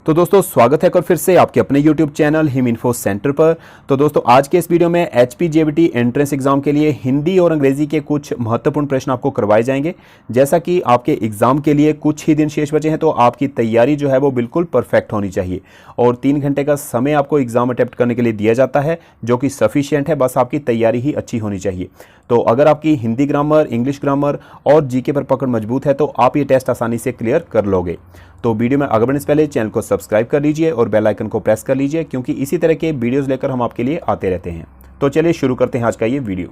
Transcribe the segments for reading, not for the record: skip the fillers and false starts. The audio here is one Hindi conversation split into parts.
तो दोस्तों स्वागत है एक बार फिर से आपके अपने YouTube channel him info centre पर। तो दोस्तों आज के इस वीडियो में HPJBT एंट्रेंस एग्जाम के लिए हिंदी और अंग्रेजी के कुछ महत्वपूर्ण प्रश्न आपको करवाए जाएंगे। जैसा कि आपके एग्जाम के लिए कुछ ही दिन शेष बचे हैं तो आपकी तैयारी जो है वो बिल्कुल परफेक्ट होनी चाहिए और 3 घंटे का समय आपको एग्जाम अटेम्प्ट करने के लिए दिया जाता है जो कि सफिशियंट है। बस आपकी तैयारी ही अच्छी होनी चाहिए। तो अगर आपकी हिंदी ग्रामर, इंग्लिश ग्रामर और जीके पर पकड़ मजबूत है तो आप ये टेस्ट आसानी से क्लियर कर लोगे। तो वीडियो में आगे बढ़ने से पहले चैनल को सब्सक्राइब कर लीजिए और बेल आइकन को प्रेस कर लीजिए क्योंकि इसी तरह के वीडियोस लेकर हम आपके लिए आते रहते हैं। तो चलिए शुरू करते हैं आज का ये वीडियो।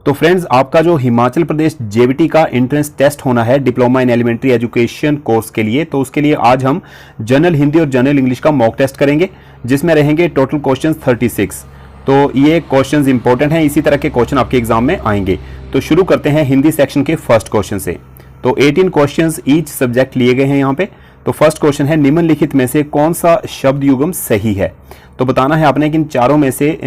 तो फ्रेंड्स, आपका जो हिमाचल प्रदेश जेबीटी का एंट्रेंस टेस्ट होना है diploma in elementary education course के लिए, तो उसके लिए आज हम जनरल हिंदी और जनरल इंग्लिश का मॉक टेस्ट करेंगे जिसमें रहेंगे टोटल क्वेश्चंस 36। तो ये क्वेश्चंस इंपॉर्टेंट हैं, इसी तरह के क्वेश्चन आपके एग्जाम में आएंगे। तो शुरू करते हैं हिंदी सेक्शन के फर्स्ट क्वेश्चन से। तो 18 क्वेश्चंस ईच सब्जेक्ट लिए गए हैं यहाँ पे। तो फर्स्ट क्वेश्चन है, निम्नलिखित में से कौन सा शब्द युग्म सही है। तो बताना है आपने कि इन चारों में से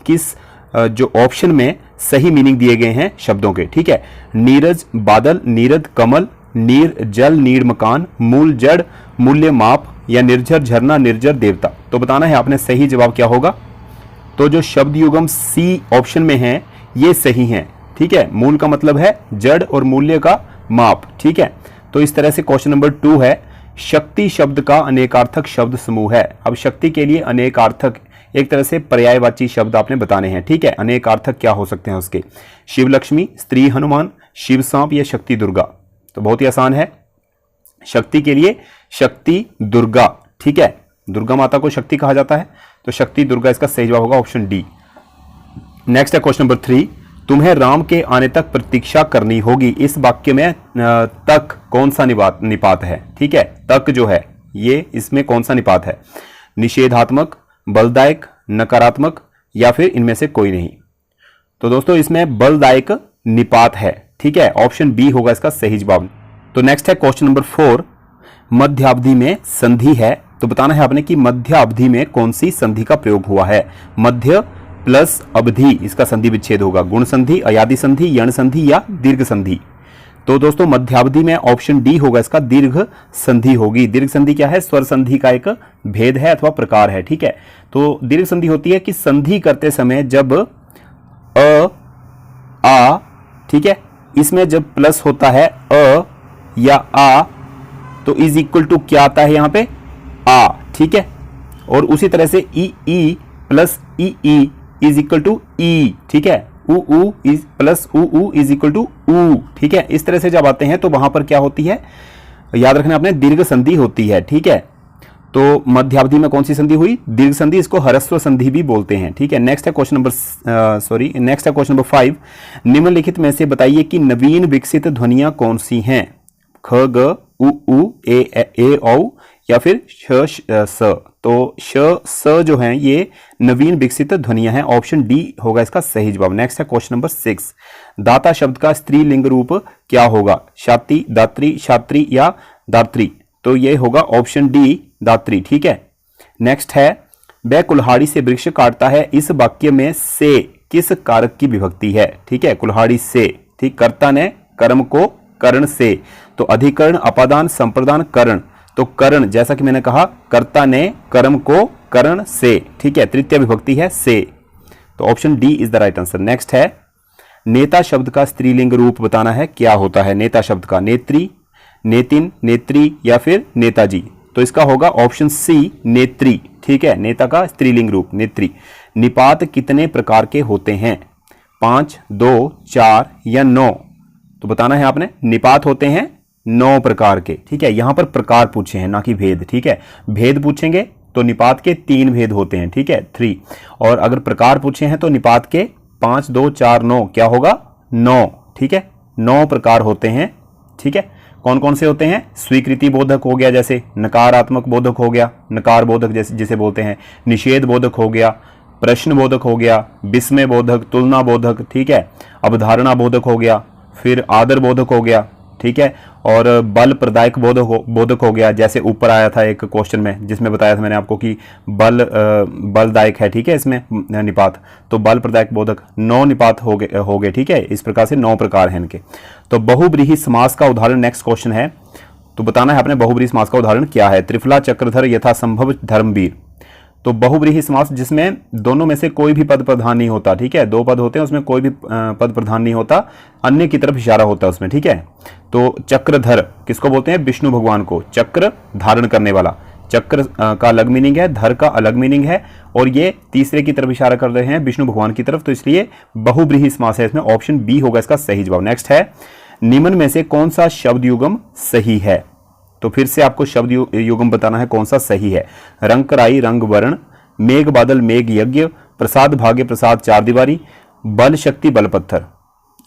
किस जो ऑप्शन में सही मीनिंग दिए गए हैं शब्दों के। ठीक है, नीरज बादल, नीरद कमल, नीर जल, नीर मकान, मूल जड़, मूल्य माप या निर्झर झरना, निर्जर देवता। तो बताना है आपने सही जवाब क्या होगा। तो जो शब्द युग्म सी ऑप्शन में है ये सही है। ठीक है, मूल का मतलब है जड़ और मूल्य का माप। ठीक है, तो इस तरह से क्वेश्चन नंबर 2 है, शक्ति शब्द का अनेकार्थक शब्द समूह है। अब शक्ति के लिए अनेकार्थक एक तरह से पर्यायवाची शब्द आपने बताने हैं। ठीक है, अनेकार्थक क्या हो सकते हैं उसके, शिव लक्ष्मी, स्त्री हनुमान, शिव सांप या शक्ति दुर्गा। तो बहुत ही आसान है, शक्ति के लिए शक्ति दुर्गा। ठीक है, दुर्गा माता को शक्ति कहा जाता है तो शक्ति दुर्गा इसका सही जवाब होगा ऑप्शन डी। नेक्स्ट है क्वेश्चन नंबर 3, तुम्हें राम के आने तक प्रतीक्षा करनी होगी। इस वाक्य में तक कौन सा निपात है। ठीक है, तक जो है ये इसमें कौन सा निपात है, निषेधात्मक, बलदायक, नकारात्मक या फिर इनमें से कोई नहीं। तो दोस्तों इसमें बलदायक निपात है। ठीक है, ऑप्शन बी होगा इसका सही जवाब। तो नेक्स्ट है क्वेश्चन नंबर 4, मध्यावधि में संधि है। तो बताना है आपने कि मध्य अवधि में कौन सी संधि का प्रयोग हुआ है। मध्य प्लस अवधि इसका संधि विच्छेद होगा, गुण संधि, अयादि संधि, यण संधि या दीर्घ संधि। तो दोस्तों मध्यावधि में ऑप्शन डी होगा इसका दीर्घ संधि होगी। दीर्घ संधि क्या है, स्वर संधि का एक भेद है अथवा प्रकार है। ठीक है, तो दीर्घ संधि होती है कि संधि करते समय जब अ आ, ठीक है, इसमें जब प्लस होता है अ या आ तो इज इक्वल टू क्या आता है यहाँ पे आ। ठीक है, और उसी तरह से ई प्लस ई इज इक्वल टू ई। ठीक है, उ इज प्लस उ इज इक्वल टू उ। ठीक है, इस तरह से जब आते हैं तो वहां पर क्या होती है, याद रखना आपने दीर्घ संधि होती है। ठीक है, तो मध्यावधि में कौन सी संधि हुई, दीर्घ संधि, इसको ह्रस्व संधि भी बोलते हैं। ठीक है, नेक्स्ट है क्वेश्चन नंबर 5, निम्नलिखित में से बताइए कि नवीन विकसित ध्वनियां कौन सी हैं। ख ग उ ए औ या फिर श स। तो श स जो है ये नवीन विकसित ध्वनियां हैं, ऑप्शन डी होगा इसका सही जवाब। नेक्स्ट है क्वेश्चन नंबर 6, दाता शब्द का स्त्रीलिंग रूप क्या होगा, शाति, दात्री, छात्री या दात्री। तो ये होगा ऑप्शन डी दात्री। ठीक है, नेक्स्ट है, वह कुल्हाड़ी से वृक्ष काटता है। इस वाक्य में से किस कारक की विभक्ति है। ठीक है, कुल्हाड़ी से, ठीक, कर्ता ने कर्म को कर्ण से, तो अधिकरण, अपादान, संप्रदान, कर्ण। तो कर्ण, जैसा कि मैंने कहा, कर्ता ने कर्म को कर्ण से। ठीक है, तृतीय विभक्ति है से, तो option D is the right answer. Next है, नेता शब्द का स्त्रीलिंग रूप बताना है क्या होता है। नेता शब्द का नेत्री, नेतिन, नेत्री या फिर नेताजी। तो इसका होगा ऑप्शन सी नेत्री। ठीक है, नेता का स्त्रीलिंग रूप नेत्री। निपात कितने प्रकार के होते हैं, 5, 2, 4 या 9। तो बताना है आपने, निपात होते हैं 9 प्रकार के। ठीक है, यहां पर प्रकार पूछे हैं ना कि भेद। ठीक है, भेद पूछेंगे तो निपात के 3 भेद होते हैं। ठीक है, 3, और अगर प्रकार पूछे हैं तो निपात के 5, 2, 4, 9 क्या होगा 9। ठीक है, 9 प्रकार होते हैं। ठीक है, कौन कौन से होते हैं, स्वीकृति बोधक हो गया, जैसे नकारात्मक बोधक हो गया, नकार बोधक जैसे जिसे बोलते हैं, निषेध बोधक हो गया, प्रश्न बोधक हो गया, विस्मय बोधक, तुलना बोधक। ठीक है, अवधारणा बोधक हो गया, फिर आदर बोधक हो गया। ठीक है। और बल प्रदायक बोधक हो गया, जैसे ऊपर आया था एक क्वेश्चन में जिसमें बताया था मैंने आपको कि बलदायक है, ठीक है, इसमें निपात, तो बल प्रदायक बोधक 9 निपात हो गए, ठीक है। इस प्रकार से 9 प्रकार हैं इनके। तो बहुब्रीहि समास का उदाहरण नेक्स्ट क्वेश्चन है, तो बताना है आपने बहुब्रीहि समास का उदाहरण क्या है। त्रिफला चक्रधर यथा संभव धर्मवीर। तो बहुब्रीहि समास जिसमें दोनों में से कोई भी पद प्रधान नहीं होता, ठीक है, 2 पद होते हैं, उसमें कोई भी पद प्रधान नहीं होता, अन्य की तरफ इशारा होता है उसमें, ठीक है। तो चक्रधर किसको बोलते हैं? विष्णु भगवान को, चक्र धारण करने वाला। चक्र का अलग मीनिंग है, धर का अलग मीनिंग है, और ये तीसरे की तरफ इशारा कर रहे हैं, विष्णु भगवान की तरफ, तो इसलिए बहुब्रीहि समास है इसमें। ऑप्शन बी होगा इसका सही जवाब। नेक्स्ट है, निम्न में से कौन सा शब्द युगम सही है? तो फिर से आपको शब्द युगम बताना है कौन सा सही है। रंगकराई रंग वर्ण, मेघ बादल मेघ यज्ञ, प्रसाद भाग्य प्रसाद चार दीवारी, बल शक्ति बल पत्थर।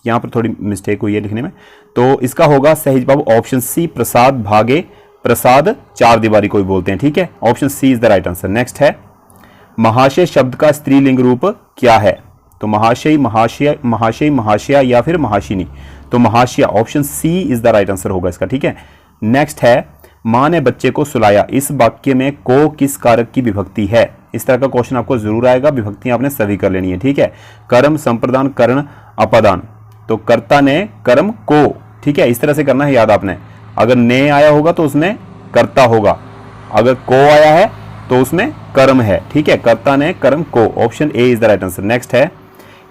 यहां पर थोड़ी मिस्टेक हुई है लिखने में, तो इसका होगा सही जवाब ऑप्शन सी, प्रसाद भागे प्रसाद चार दीवारी कोई बोलते हैं, ठीक है। Option C is the right answer. Next है, महाशय शब्द का स्त्रीलिंग रूप क्या है? तो महाशय, महाशय, महाशय, महाशया या फिर महाशिनी। तो महाशया, option C is the right answer होगा इसका, ठीक है। नेक्स्ट है, मां ने बच्चे को सुलाया, इस वाक्य में को किस कारक की विभक्ति है? इस तरह का क्वेश्चन आपको जरूर आएगा, विभक्तियां आपने सभी कर लेनी है, ठीक है। कर्म, संप्रदान, कर्ण, अपादान। तो कर्ता ने कर्म को, ठीक है, इस तरह से करना है याद आपने। अगर ने आया होगा तो उसमें कर्ता होगा, अगर को आया है तो उसमें कर्म है, ठीक है। कर्ता ने कर्म को, option A is the right answer. Next है,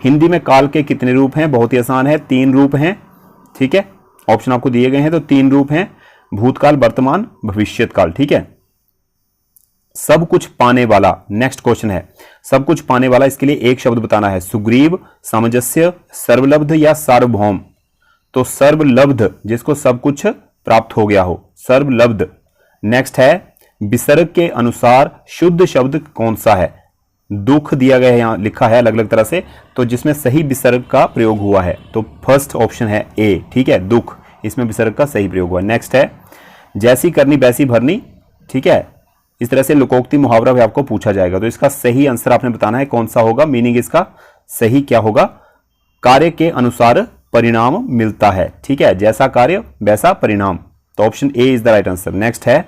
हिंदी में काल के कितने रूप हैं? बहुत ही आसान है, 3 रूप हैं, ठीक है। ऑप्शन आपको दिए गए हैं, तो 3 रूप हैं, भूतकाल, वर्तमान, भविष्यकाल, ठीक है। सब कुछ पाने वाला, नेक्स्ट क्वेश्चन है, सब कुछ पाने वाला, इसके लिए एक शब्द बताना है। सुग्रीव, सामंजस्य, सर्वलब्ध या सार्वभौम। तो सर्वलब्ध, जिसको सब कुछ प्राप्त हो गया हो, सर्वलब्ध। नेक्स्ट है, विसर्ग के अनुसार शुद्ध शब्द कौन सा है? दुख दिया गया है, यहां लिखा है अलग अलग तरह से, तो जिसमें सही विसर्ग का प्रयोग हुआ है, तो फर्स्ट ऑप्शन है ए, ठीक है, दुख, इसमें विसर्ग का सही प्रयोग हुआ। नेक्स्ट है, जैसी करनी वैसी भरनी, ठीक है। इस तरह से लोकोक्ति मुहावरा भी आपको पूछा जाएगा, तो इसका सही आंसर आपने बताना है कौन सा होगा, मीनिंग इसका सही क्या होगा? कार्य के अनुसार परिणाम मिलता है, ठीक है, जैसा कार्य वैसा परिणाम, तो option A is the right answer. Next है,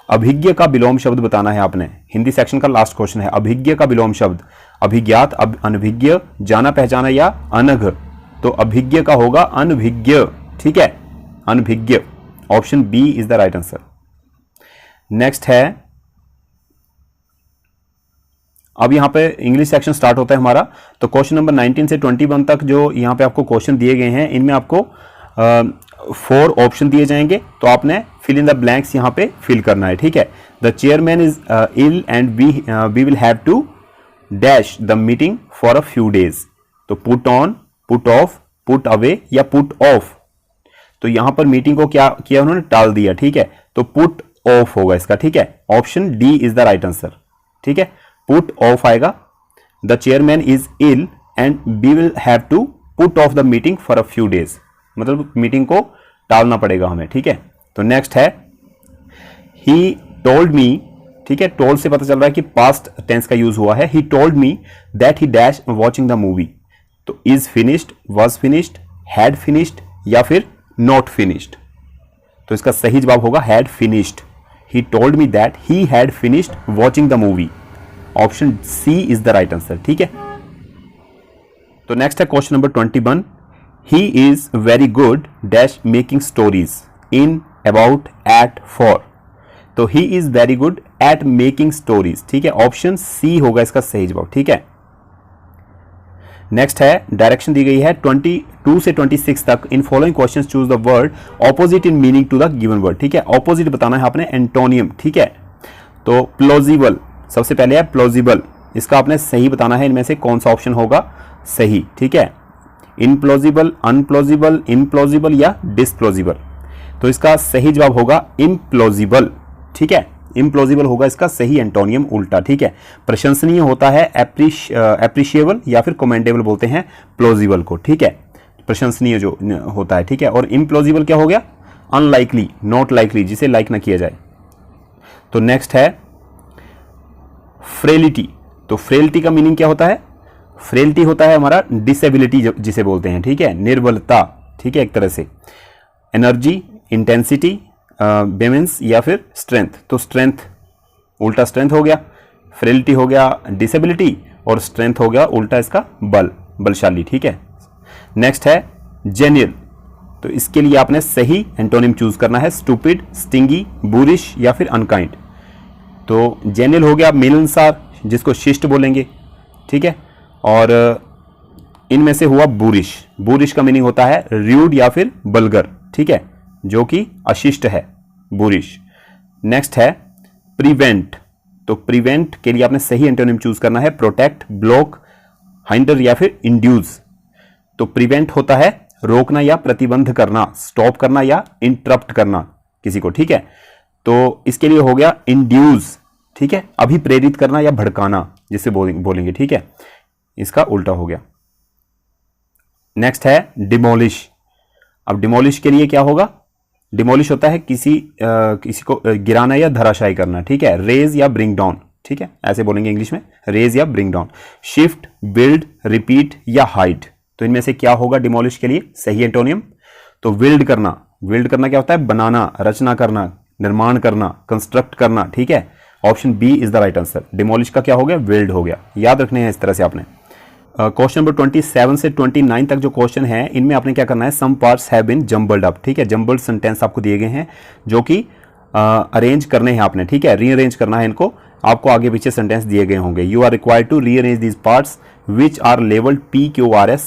अभिज्ञ का विलोम शब्द बताना है आपने, हिंदी सेक्शन का लास्ट क्वेश्चन है। अभिज्ञ का विलोम शब्द, अभिज्ञात, अनभिज्ञ, जाना पहचाना या अनघ। तो अभिज्ञ का होगा अनभिज्ञ, ठीक है, अनभिज्ञ, option B is the right answer. Next है, अब यहां पे इंग्लिश सेक्शन स्टार्ट होता है हमारा, तो क्वेश्चन नंबर 19 से 21 तक जो यहां पे आपको क्वेश्चन दिए गए हैं, इनमें आपको 4 ऑप्शन दिए जाएंगे, तो आपने फिल इन द ब्लैंक्स यहां पे फिल करना है, ठीक है। The chairman is ill and we will have to dash the meeting for a few days. तो put on, put off, put away या पुट ऑफ। तो यहां पर मीटिंग को क्या किया उन्होंने? टाल दिया, ठीक है, तो पुट ऑफ होगा इसका, ठीक है। Option D is the right answer, ठीक है, पुट ऑफ आएगा। The chairman is ill and we will have to put off the meeting for a few days, मतलब मीटिंग को टालना पड़ेगा हमें, ठीक है। तो नेक्स्ट है, ही टोल्ड मी, ठीक है, टोल्ड से पता चल रहा है कि पास्ट टेंस का यूज हुआ है। He told me that he dash watching the movie. तो is finished, was finished, had finished या फिर नॉट फिनिश्ड। तो इसका सही जवाब होगा had finished. He told me that he had finished watching the movie, option C is the right answer, ठीक है। तो नेक्स्ट है question number 21, he is very good dash making stories in, about, at, for. तो he is very good at making stories, ठीक है, ऑप्शन सी होगा इसका सही जवाब, ठीक है। नेक्स्ट है, डायरेक्शन दी गई है 22 से 26 तक। In following questions choose the word opposite in meaning to the given word, ठीक है। ऑपोजिट बताना है आपने, एंटोनियम, ठीक है। तो प्लॉजिबल, सबसे पहले है प्लॉजिबल, इसका आपने सही बताना है, इनमें से कौन सा ऑप्शन होगा सही, ठीक है। इनप्लॉजिबल, अनप्लॉजिबल, इम्प्लॉजिबल या डिसप्लॉजिबल। तो इसका सही जवाब होगा इम्प्लॉजिबल, ठीक है, इम्प्लॉजिबल होगा इसका सही एंटोनियम उल्टा, ठीक है। प्रशंसनीय होता है एप्रिशिएबल या फिर कमेंडेबल बोलते हैं प्लॉजिबल को, ठीक है, प्रशंसनीय जो होता है, ठीक है। और इम्प्लॉजिबल क्या हो गया? अनलाइकली, नॉट लाइकली, जिसे लाइक ना किया जाए। तो नेक्स्ट है फ्रेलिटी। तो फ्रेलिटी का मीनिंग क्या होता है? फ्रेलिटी होता है हमारा डिसेबिलिटी जिसे बोलते हैं, ठीक है, निर्बलता, ठीक है, एक तरह से। एनर्जी, इंटेंसिटी, वेमेंस या फिर स्ट्रेंथ। तो स्ट्रेंथ उल्टा स्ट्रेंथ हो गया, फ्रेलिटी हो गया डिसेबिलिटी, और स्ट्रेंथ हो गया उल्टा इसका बलशाली। ठीक है। नेक्स्ट है जेन्युइन। तो इसके लिए आपने सही एंटोनिम चूज करना है, स्टूपिड, स्टिंगी, बुरिश या फिर अनकाइंड। तो जेन्युइन हो गया मिलनसार, जिसको शिष्ट बोलेंगे। ठीक है। और इनमें से हुआ बुरिश। बुरिश का मीनिंग होता है र्यूड या फिर बल्गर। ठीक है, जो कि अशिष्ट है, बुरिश। नेक्स्ट है प्रिवेंट। तो प्रिवेंट के लिए आपने सही एंटोनिम चूज करना है, प्रोटेक्ट, ब्लॉक, हाइंडर या फिर इंड्यूस। तो प्रिवेंट होता है रोकना या प्रतिबंध करना, स्टॉप करना या इंटरप्ट करना किसी को। ठीक है। तो इसके लिए हो गया इंड्यूस। ठीक है, अभिप्रेरित करना या भड़काना जिसे बोलेंगे। ठीक है, इसका उल्टा हो गया। नेक्स्ट है डिमोलिश। अब डिमोलिश के लिए क्या होगा? डिमोलिश होता है किसी को गिराना या धराशायी करना। ठीक है, रेज या ब्रिंग डाउन। ठीक है, ऐसे बोलेंगे इंग्लिश में, रेज या bring down. Shift, build, repeat या हाइड। तो इनमें से क्या होगा डिमोलिश के लिए सही एंटोनियम? तो बिल्ड करना। बिल्ड करना क्या होता है? बनाना, रचना करना, निर्माण करना, कंस्ट्रक्ट करना। ठीक है, option B is the right answer. Demolish का क्या हो गया? बिल्ड हो गया। याद रखने हैं इस तरह से आपने। क्वेश्चन नंबर 27 से 29 तक जो क्वेश्चन है, इनमें आपने क्या करना है? Some parts have been jumbled up. ठीक है, जम्बल्ड सेंटेंस आपको दिए गए हैं जो कि अरेंज करने हैं आपने। ठीक है, रीअरेंज करना है इनको। आपको आगे पीछे सेंटेंस दिए गए होंगे। You are required to rearrange these parts which are labelled PQRS,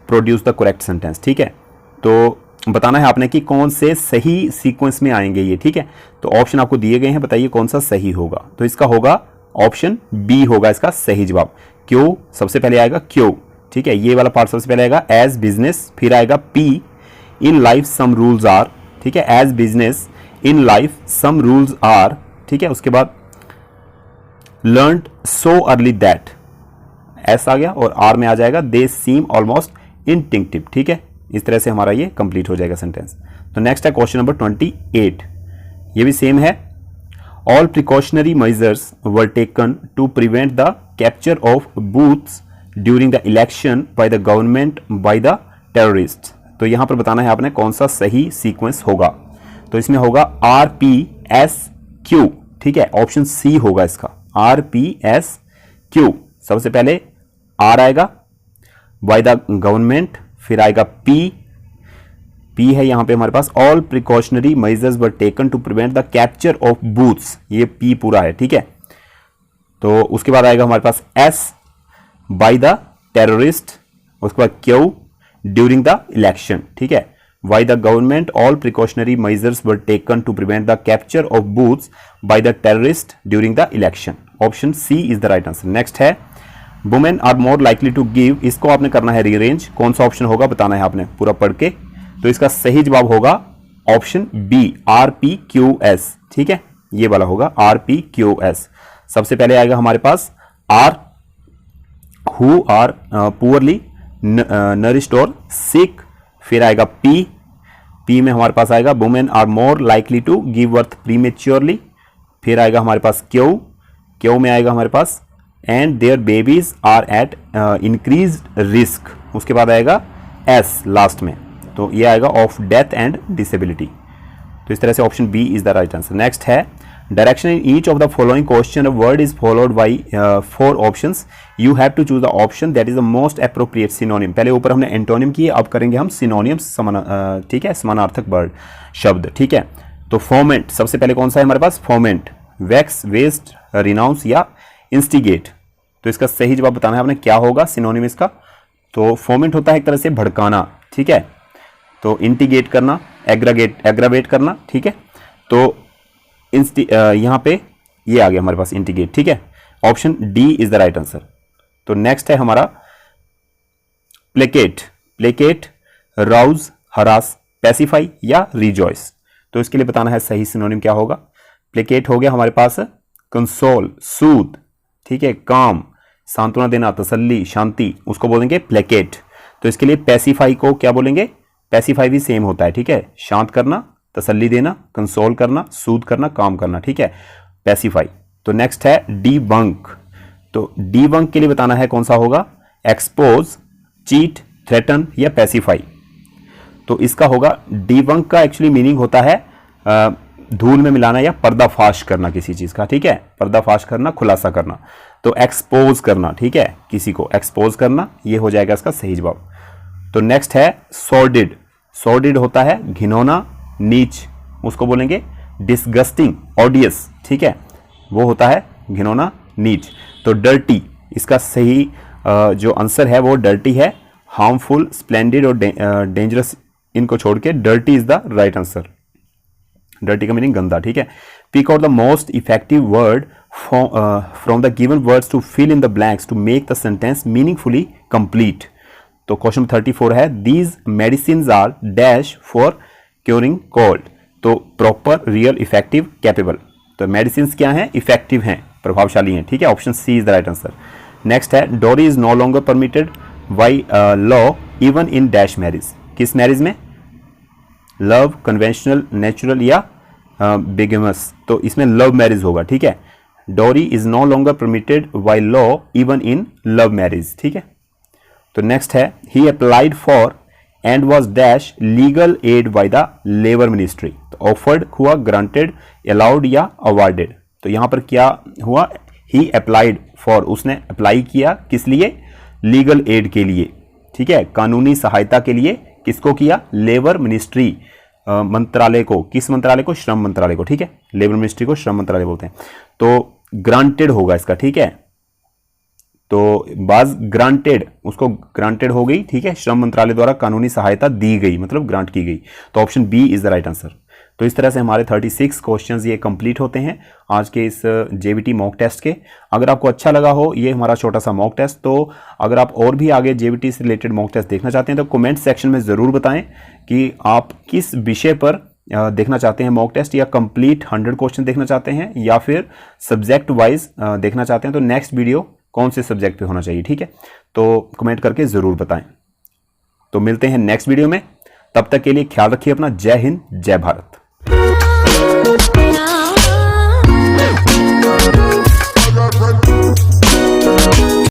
produce the correct sentence. ठीक है, तो बताना है आपने कि कौन से सही सीक्वेंस में आएंगे ये। ठीक है, तो ऑप्शन आपको दिए गए हैं, बताइए कौन सा सही होगा। तो इसका होगा ऑप्शन बी होगा इसका सही जवाब। क्यों सबसे पहले आएगा? क्यों। ठीक है, ये वाला पार्ट सबसे पहले आएगा एज बिजनेस, फिर आएगा P, in life some rules are. ठीक है, as business, in life some rules are. ठीक है, उसके बाद learned so early that, S आ गया, और आर में आ जाएगा दे सीम ऑलमोस्ट इंस्टिंक्टिव। ठीक है, इस तरह से हमारा ये कंप्लीट हो जाएगा सेंटेंस। तो नेक्स्ट है क्वेश्चन नंबर 28। ये भी सेम है। All precautionary measures were taken to prevent the capture of booths during the election by the government by the terrorist. तो यहां पर बताना है आपने कौन सा सही सीक्वेंस होगा। तो इसमें होगा RPSQ। ठीक है, ऑप्शन सी होगा इसका, RPSQ। सबसे पहले आर आएगा, बाय द गवर्नमेंट, फिर आएगा पी है यहां पे हमारे पास। All precautionary measures were taken to prevent the capture of booths, ये पी पूरा है। ठीक है, तो उसके बाद आएगा हमारे पास एस, बाय द टेररिस्ट, उसके बाद क्यू, ड्यूरिंग द इलेक्शन। ठीक है, by the government all precautionary measures were taken to prevent the capture of booths by the terrorist during the election. Option C is the right answer. Next है women are more likely to give. इसको आपने करना है रीअरेंज। कौन सा ऑप्शन होगा बताना है आपने पूरा पढ़ के। तो इसका सही जवाब होगा ऑप्शन बी, RPQS। ठीक है, ये वाला होगा RPQS। सबसे पहले आएगा हमारे पास R, who are poorly nourished और सिक, फिर आएगा पी में हमारे पास आएगा women are more likely to give birth prematurely, फिर आएगा हमारे पास क्यू में आएगा हमारे पास and their babies are at increased risk, उसके बाद आएगा एस लास्ट में, तो ये आएगा ऑफ डेथ एंड डिसेबिलिटी। तो इस तरह से option B is the right answer. Next है direction in each of the following question word is followed by 4 options, you have to choose the option that is the most appropriate synonym. पहले ऊपर हमने एंटोनिम किए, अब करेंगे हम सिनोनिम्स, ठीक है, समानार्थक वर्ड शब्द। ठीक है, तो फोमेंट सबसे पहले कौन सा है हमारे पास? फोमेंट, वैक्स, वेस्ट, रिनाउंस या इंस्टिगेट। तो इसका सही जवाब बताना है आपने क्या होगा सिनोनिम इसका। तो फोमेंट होता है एक तरह से भड़काना, ठीक है, तो इंटिगेट करना, एग्रावेट करना, ठीक है, तो यहां पे ये आ गया हमारे पास इंटिगेट। ठीक है, option D is the right answer. तो नेक्स्ट है हमारा प्लेकेट, राउज, हरास, पैसिफाई या रिजॉइस। तो इसके लिए बताना है सही सिनोनिम क्या होगा। प्लेकेट हो गया हमारे पास कंसोल, सूद, ठीक है, काम, सांत्वना देना, तसल्ली, शांति, उसको बोलेंगे प्लेकेट। तो इसके लिए पैसिफाई को क्या बोलेंगे? पैसिफाई भी सेम होता है, ठीक है, शांत करना, तसल्ली देना, कंसोल करना, सूद करना, काम करना, ठीक है, पैसिफाई। तो नेक्स्ट है डीबंक। तो डीबंक के लिए बताना है कौन सा होगा? एक्सपोज, चीट, थ्रेटन या पैसिफाई। तो इसका होगा डिबंक का एक्चुअली मीनिंग होता है धूल में मिलाना या पर्दाफाश करना किसी चीज का, ठीक है, पर्दाफाश करना, खुलासा करना। तो एक्सपोज करना, ठीक है, किसी को एक्सपोज करना, ये हो जाएगा इसका सही जवाब। तो नेक्स्ट है सॉर्डिड। सॉर्डिड होता है घिनौना, नीच, उसको बोलेंगे डिस्गस्टिंग, ऑडियस, ठीक है, वो होता है घिनौना, नीच। तो डर्टी, इसका सही जो आंसर है वो डर्टी है। हार्मफुल, स्प्लेंडिड और डेंजरस, इनको छोड़ के dirty is the right answer. Dirty का मीनिंग गंदा, ठीक है। Pick out the most effective word from the given words to fill in the blanks to make the sentence meaningfully complete. तो क्वेश्चन 34 है these medicine are dash for curing cold. तो प्रॉपर, रियल, इफेक्टिव, कैपेबल। तो मेडिसिन क्या हैं? इफेक्टिव हैं, प्रभावशाली हैं, ठीक है, option C is the right answer. Next है dowry is no longer permitted by law even in dash marriage. किस मैरिज में? लव, कन्वेंशनल, नेचुरल या बिगेमस। तो इसमें लव मैरिज होगा, ठीक है। Dowry is no longer permitted by law even in love marriage, ठीक है। तो नेक्स्ट है he applied for and was dash legal aid by the labour ministry. तो ऑफर्ड हुआ, ग्रांटेड, अलाउड या अवार्डेड। तो यहां पर क्या हुआ? ही अप्लाइड फॉर, उसने अप्लाई किया किस लिए? लीगल एड के लिए, ठीक है, कानूनी सहायता के लिए। किसको किया? लेबर मिनिस्ट्री मंत्रालय को। किस मंत्रालय को? श्रम मंत्रालय को, ठीक है। लेबर मिनिस्ट्री को श्रम मंत्रालय बोलते हैं। तो ग्रांटेड होगा इसका, ठीक है। तो बाज ग्रांटेड, उसको ग्रांटेड हो गई, ठीक है, श्रम मंत्रालय द्वारा कानूनी सहायता दी गई, मतलब ग्रांट की गई। तो option B is the right answer. तो इस तरह से हमारे 36 क्वेश्चंस ये कंप्लीट होते हैं आज के इस जेबीटी मॉक टेस्ट के। अगर आपको अच्छा लगा हो ये हमारा छोटा सा मॉक टेस्ट, तो अगर आप और भी आगे जेबीटी से रिलेटेड मॉक टेस्ट देखना चाहते हैं तो कमेंट सेक्शन में ज़रूर बताएं कि आप किस विषय पर देखना चाहते हैं मॉक टेस्ट, या कंप्लीट 100 क्वेश्चन देखना चाहते हैं, या फिर सब्जेक्ट वाइज देखना चाहते हैं। तो नेक्स्ट वीडियो कौन से सब्जेक्ट पे होना चाहिए, ठीक है, तो कमेंट करके ज़रूर बताएं। तो मिलते हैं नेक्स्ट वीडियो में, तब तक के लिए ख्याल रखिए अपना। जय हिंद, जय भारत।